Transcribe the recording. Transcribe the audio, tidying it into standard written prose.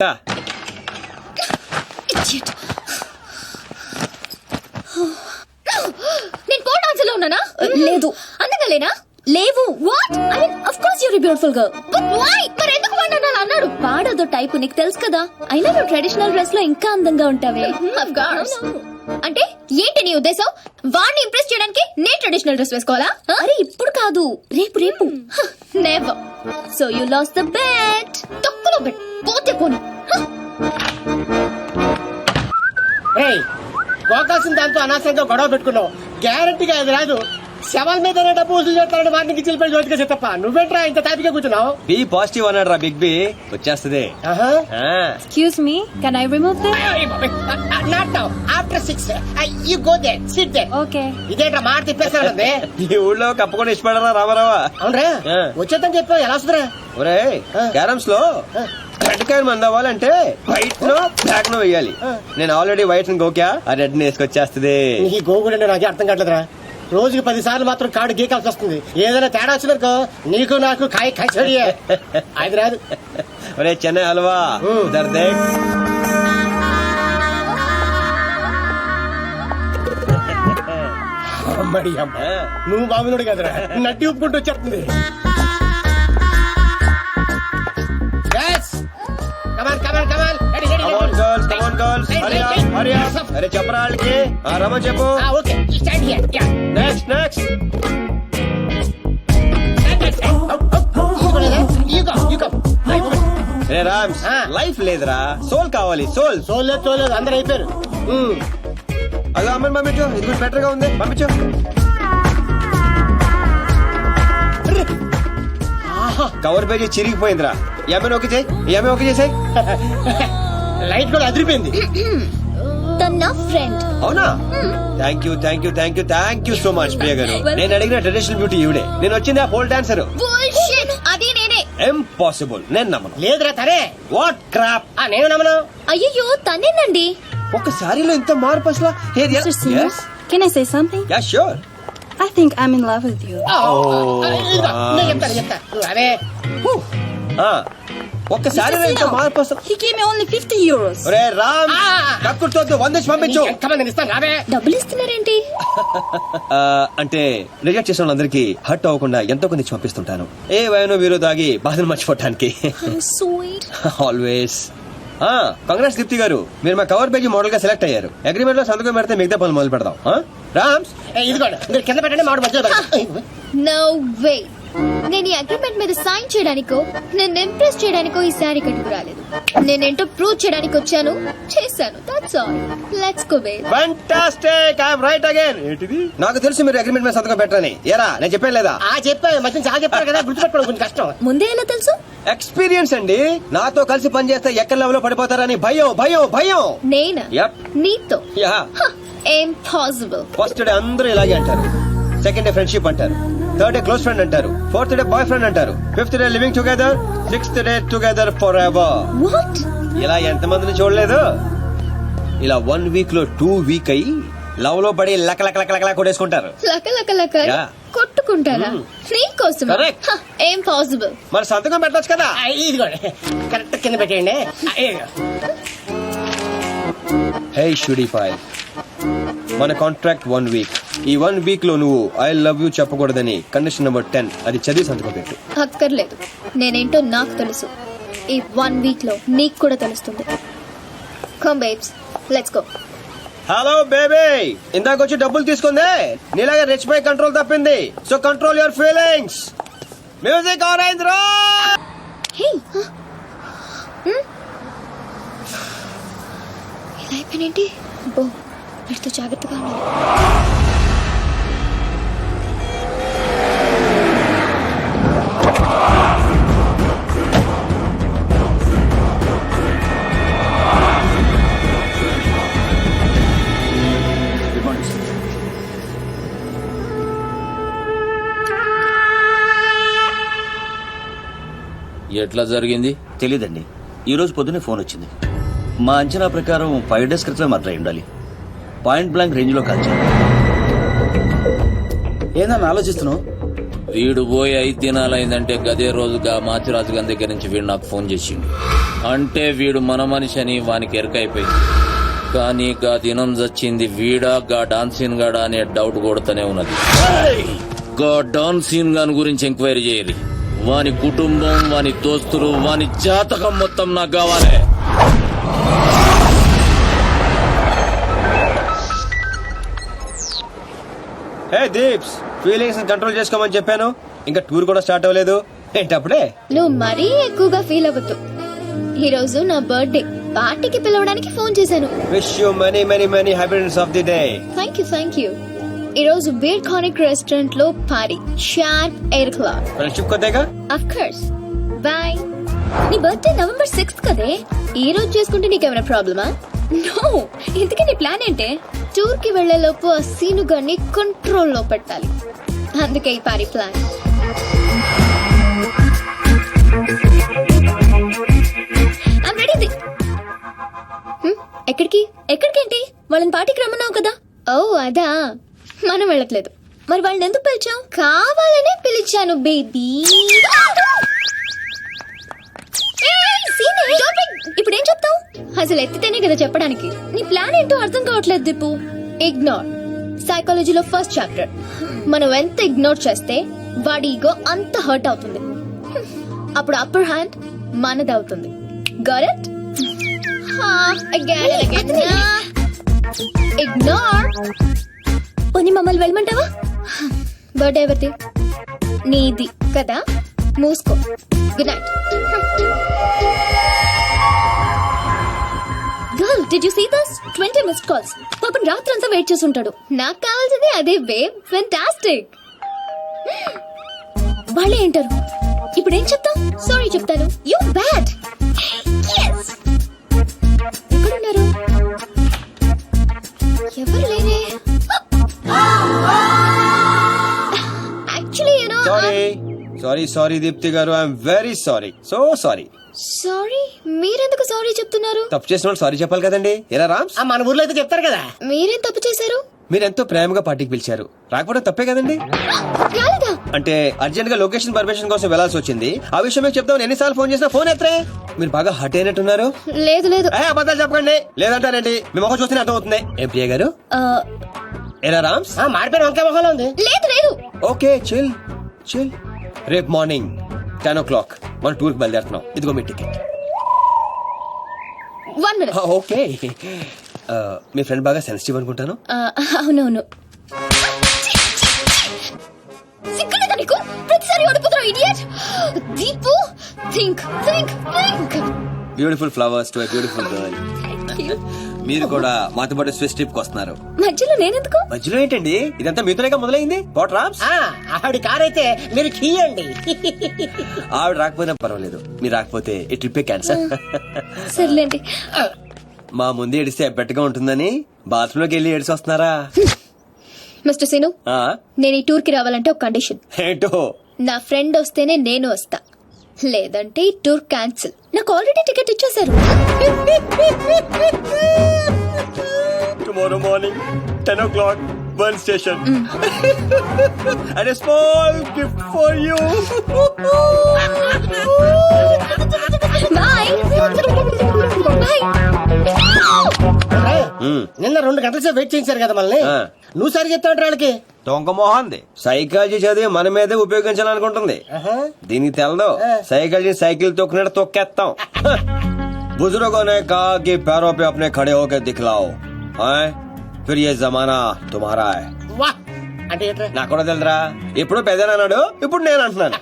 నేను పో డాన్స్ లో ఉన్నానా? లేదు. అందంగా లేనా? లేవు. What? I mean of course you are beautiful girl. But why? మరి ఎందుకు వాడు అన్నాడు? వాడదో టైపు నీకు తెలుసు కదా. అయినా నువ్వు ట్రెడిషనల్ డ్రెస్ లో ఇంకా అందంగా ఉంటావే. Of course. అంటే ఏంటి నీ ఉద్దేశం? వాడిని ఇంప్రెస్ చేయడానికి నేను ట్రెడిషనల్ డ్రెస్ వేసుకోవాలా? అరే ఇప్పుడు కాదు, రేపు రేపు. Never. So you lost the bet. తక్కువలో బెట్. పోతే పోని. పోకాల్సిన దాంతో అనవసరంగా గొడవ పెట్టుకున్నావు. గ్యారంటీగా అది రాదు. శవాల మీద డబ్బు వసూలు చేస్తారని వాటికి చిల్లిపోయి జ్యోతిగా చెత్తప్ప. నువ్వేంట్రా ఇంత తాపిగా కూర్చున్నావు? బి పాజిటివ్ అన్నాడు రా బిగ్ బి. వచ్చేస్తుంది. Excuse me, can I remove this? Not now. After 6 you go there, sit there. Okay. ఇదేంట్రా మాట తిప్పేస్తానండి. ఈ ఊళ్ళో కప్పకుండా ఇష్టపడరా రామారావా? అవునరా వచ్చేద్దని చెప్పావు. ఎలా వస్తుందిరా? ఒరే క్యారమ్స్ లో రెడ్ కాయిన్ మంది అవ్వాలంటే వైట్ నో బ్లాక్ నో వేయాలి. నేను ఆల్రెడీ వైట్ గోక్యా ఆ రెడ్ ని వేసుకొచ్చేస్తుంది. ఈ గోగుడు నాకే అర్థం కావట్లేదురా. రోజుకి 10 సార్లు మాత్రం కార్డు గీకాల్సి వస్తుంది. ఏదైనా తేడా వచ్చిందనుకో నీకు నాకు కాయ కచ్చడియే. అది రాదు. ఒరే చెన్నై హల్వా దర్దే. అమ్మడి అమ్మ, నువ్వు బాబునుడు కదరా, నడ్డి ఉప్పుకుంటూ వచ్చేస్తుంది. అరే చెప్పరా వాళ్ళకి. రమణ చెప్పు. Next next. రే రామ్స్, లైఫ్ లేదురా, సోల్ కావాలి. సోల్. చూడలేదు అందరు అయిపోయారు. అలా అమ్మని పంపించు, ఇది కూడా బెటర్ గా ఉంది. పంపించు. కవర్ పేజీ చిరిగిపోయిందిరా. ఏమైనా ఓకే చేయి, ఏమైనా ఓకే చేసాయి. లైట్ కూడా అదిరిపోయింది. తన ఫ్రెండ్. అవునా? Thank you thank you thank you thank you so much Priya గారు. నేను అడిగిన ట్రెడిషనల్ బ్యూటీ ఈవిడే. నేను వచ్చింది ఆ పోల్ డాన్సర్. బుల్షిట్. అది నేనే. ఇంపాసిబుల్. నేను నమ్మను. లేదురా తనే. What crop. నేను నమ్మను. అయ్యో తనేనండి. ఒక సారీలో ఇంత మార్పు అసలు. Mr. Singer, can I say something? Yeah sure. I think I'm in love with you. నేను చెప్తా. అదే ఒక్క సారీలో ఇంత మార్పు అసలు. He gave me only 50 euros. ఒరే రామ్, కక్కుర్తోద్దు, 100 పంపించు. నేను ఇస్తాను. రావే. డబ్బులు ఇస్తున్నారేంటి? అంటే రిజెక్ట్ చేసిన వాళ్ళందరికీ హర్ట్ అవ్వకుండా ఎంతో కొంది పంపిస్తుంటాను. ఏ వయనో వీరో దాగి బాధను మర్చిపోవటానికి. Sweet. ఆల్వేస్. కంగ్రాట్స్ దీప్తి గారు, మీరు మా కవర్ పేజీ మోడల్ గా సెలెక్ట్ అయ్యారు. అగ్రిమెంట్ లో సంతకం పెడితే మిగతా పనులు మొదలు పెడదాం. రామ్స్ ఇదిగోండి, మీరు కింద పెట్టండి. మామిడి మధ్యలో. No way. నేను ఈ అగ్రిమెంట్ మీద సైన్ చేయడానికో నేను ఇంప్రెస్ చేయడానికో ఈ శారీ కట్టుకు రాలేదు. నేనేంటో ప్రూవ్ చేయడానికి వచ్చాను, చేశాను. That's all. Let's go baby. Fantastic. I am right again. ఏంటిది? నాకు తెలుసు మీరు అగ్రిమెంట్ మీద సంతకం పెట్టరని. ఏరా నేను చెప్పాను లేదా? చెప్పాను. మధ్య చాలా చెప్పారు కదా, గుర్తుపెట్టుకోవడం కొంచెం కష్టం. ముందే ఎలా తెలుసు? ఎక్స్పీరియన్స్ అండి. నాతో కలిసి పని చేస్తే ఎక్కడ లెవెల్ లో పడిపోతారని భయం భయం భయం. నేనా? Yep. నీతో? యా. ఇంపాసిబుల్. ఫస్ట్ డే అందరూ ఇలాగే అంటారు. సెకండ్ డే ఫ్రెండ్షిప్ అంటారు. థర్డ్ డే క్లోజ్ ఫ్రెండ్ అంటారు. ఫోర్త్ డే బాయ్ ఫ్రెండ్ అంటారు. Fifth day living together. Sixth day together for ever. What? ఇలా ఎంత మందిని చూడలేదు? ఇలా 1 వీక్ లో 2 వీక్ అయ్యి లవ్ లో పడి లక లక లక లక కొట్టేసుకుంటారు. లక లక లక Yeah. కొట్టుకుంటారా? నీకోసం. Correct. ఇంపాసిబుల్. మరి సంతకం పెట్టొచ్చు కదా. ఇదిగోండి, కరెక్ట్ కింద పెట్టేయండి. హే షుడీపాయ్, మన కాంట్రాక్ట్ 1 వీక్. ఈ 1 వీక్ లో నువ్వు ఐ లవ్ యూ చెప్పకూడదని కండిషన్ నెంబర్ 10 అది చదివి సంతకం పెట్టు. అక్కర్లేదు, నేనేంటో నాకు తెలుసు. ఈ 1 వీక్ లో నీకు కూడా తెలుస్తుంది. Come babes, let's go. Hello baby, ఇందాక వచ్చి డబ్బులు తీసుకుందే నీలాగా రిచ్ బై కంట్రోల్ తప్పింది. So control your feelings. Music orange రో. హే, ఇలా అయిపోయినేంటి? బో, వీటితో జాగ్రత్తగా ఉండాలి. ఎట్లా జరిగింది తెలీదండి. ఈ రోజు పొద్దునే ఫోన్ వచ్చింది. మా అంచనా ప్రకారం 5 days క్రితమే మర్డర్ అయి ఉండాలి. పాయింట్ బ్లాంక్ రేంజ్ లో కాల్చారు. ఏందని ఆలోచిస్తున్నావు? వీడు పోయి 5 దినాలైందంటే గదే రోజుగా మాచిరాజు గారి దగ్గర నుంచి వీడు నాకు ఫోన్ చేసిండు. అంటే వీడు మన మనిషి అని వానికి ఎరకైపోయింది. కానీ గా దినం చచ్చింది వీడా గా డాన్సీన్ గాడా అనే డౌట్ కొడుతూనే ఉన్నది. గా డాన్సీన్ గాని గురించి ఎంక్వైరీ చేయరు. వాని కుటుంబం, వాని దోస్తులు, వాని జాతకం మొత్తం నాకు కావాలి. హే దీప్స్, ఫీలింగ్స్ కంట్రోల్ చేసుకోమని చెప్పాను. ఇంకా టూర్ కూడా స్టార్ట్ అవ్వలేదు ఏంటప్పుడే? నువ్వు మరీ ఎక్కువగా ఫీల్ అవ్వద్దు. ఈ రోజు నా బర్త్డే పార్టీకి పిలవడానికి ఫోన్ చేశాను. Wish you many many many happiness of the day. Thank you. ఈ రోజు బీర్ కానిక్ రెస్టారెంట్ లో పార్టీ, షార్ప్ 8 o'clock. ఫ్రెండ్షిప్ కొద్దిగా. Of course. బాయ్. నీ బర్త్డే November 6th కదే. ఈ రోజు చేసుకుంటే నీకేమైనా ప్రాబ్లమా? నో, ఇంతకీ నీ ప్లాన్ ఏంటే? టూర్ కి వెళ్లే లోపు ఆ సీను గారిని కంట్రోల్లో పెట్టాలి. అందుకే ఈ పార్టీ ప్లాన్. I'm ready. ఎక్కడికి? ఎక్కడికేంటి? వాళ్ళని పార్టీకి రమ్మన్నావు కదా. ఓ అదా, మనం వెళ్ళట్లేదు. మరి వాళ్ళని ఎందుకు పిలిచావు? కావాలనే పిలిచాను బేబీ. ఇప్పుడు ఏం చెప్తావు? అసలు ఎత్తితేనే కదా చెప్పడానికి. నీ ప్లాన్ ఏంటో అర్థం కావట్లేదు దీపు. ఇగ్నోర్. సైకాలజీలో ఫస్ట్ చాప్టర్. మనం ఎంత ఇగ్నోర్ చేస్తే వాడి ఈగో అంత హర్ట్ అవుతుంది. అప్పుడు అప్పర్ హ్యాండ్ మనది అవుతుంది. Got it? ఇగ్నోర్. పోనీ మమ్మల్ని వెళ్ళమంటావా? బర్త్డే ఎవరిది? నీది కదా, మూసుకో. Good night. Girl, did you see this? 20 missed calls. పాపం రాత్రంతా వెయిట్ చేసి ఉంటాడు. నాకు కావాల్సింది అదే బేబ్. ఫెంటాస్టిక్. వాళ్ళే ఏంటారు. ఇప్పుడు ఏం చెప్తాం? సారీ చెప్తాను. You bad. ఎక్కడున్నారు? ఎవరు లేరే. Actually you know. సారీ దీప్తి గారు, I'm very sorry. Sorry. Sorry? మీరెందుకు సారీ చెప్తున్నారు? తప్పు చేసిన సారీ చెప్పాలి కదండి. ఎలా రామ్స్? మన ఊర్లో అయితే చెప్తారు కదా. మీరేం తప్పు చేశారు? మీరెంతో ప్రేమగా పార్టీకి పిలిచారు, రాకపోవడం తప్పే కదండి. రాలేదా? అంటే అర్జెంట్ గా లొకేషన్ పర్మిషన్ కోసం వెళ్లాల్సి వచ్చింది. ఆ విషయం మీకు చెప్తామని ఎన్నిసార్లు ఫోన్ చేసినా ఫోన్ ఎత్తరే. మీరు బాగా హర్ట్ అయినట్టున్నారు. లేదు లేదు. అబద్ధాలు చెప్పకండి. లేదంటారండి, మీ మొహం చూస్తే అర్థం అవుతుంది. ఏం ప్రియ గారు? ఎలా రామ్స్? మాడిపోయిన వంకాయ మొహంలో ఉంది. లేదు లేదు. Okay, chill. రేపు మార్నింగ్ 10 o'clock మనం టూర్ కి బయలుదేరుతున్నాం. ఇదిగో మీ టికెట్. 1 minute. ఓకే. మీ ఫ్రెండ్ బాగా సెన్సిటివ్ అనుకుంటాను. అవునవును. సిగ్గులేదా నీకు? ప్రతిసారి ఓడిపోతున్నావు idiot. Deepu, think. Beautiful flowers to a beautiful girl. మీరు కూడా మాతో పాటు స్విస్ ట్రిప్ కి వస్తున్నారు. మధ్యలో నేనెందుకు? మధ్యలో ఏంటండి? ఇదంతా మీతోనేగా మొదలైంది. పోట్ రామ్స్. ఆవిడ కార్ అయితే మీరు కీయండి. ఆవిడ రాకపోయినా పర్వాలేదు, మీరు రాకపోతే ఈ ట్రిప్ క్యాన్సల్. సర్లేండి. మా ముందు ఏడిస్తే ఎబ్బెట్టుగా ఉంటుందని బాత్రూమ్ లోకి వెళ్ళి ఏడిసి వస్తున్నారా? మిస్టర్ సీను, ఆ? నేను ఈ టూర్ కి రావాలంటే ఒక కండిషన్. ఏంటో? నా ఫ్రెండ్ వస్తేనే నేను వస్తా, లేదంటే ఈ టూర్ క్యాన్సిల్. నాకు ఆల్రెడీ టికెట్ ఇచ్చేశారు. Tomorrow morning 10 o'clock burn station. And small gift for you. Bye bye. నిన్న 2 గంటల సేపు వెయిట్ చేయించారు కదా మనల్ని. నువ్వు సరి చెప్తావు వాళ్ళకి. దొంగ మొహంది. సైకాలజీ చదివి మన మీదే ఉపయోగించాలనుకుంటుంది. దీనికి తెలదు. Psychology cycle తొక్కినట్టు తొక్కేస్తాం. बुजुर्गों ने कहा कि पैरों पे अपने खड़े होकर दिखलाओ, फिर ये जमाना तुम्हारा है. వా అంటే ఏంట్రా? నాకు కూడా తెలుదురా. ఇప్పుడు పెద్దనాడు, ఇప్పుడు నేను అంటున్నాను.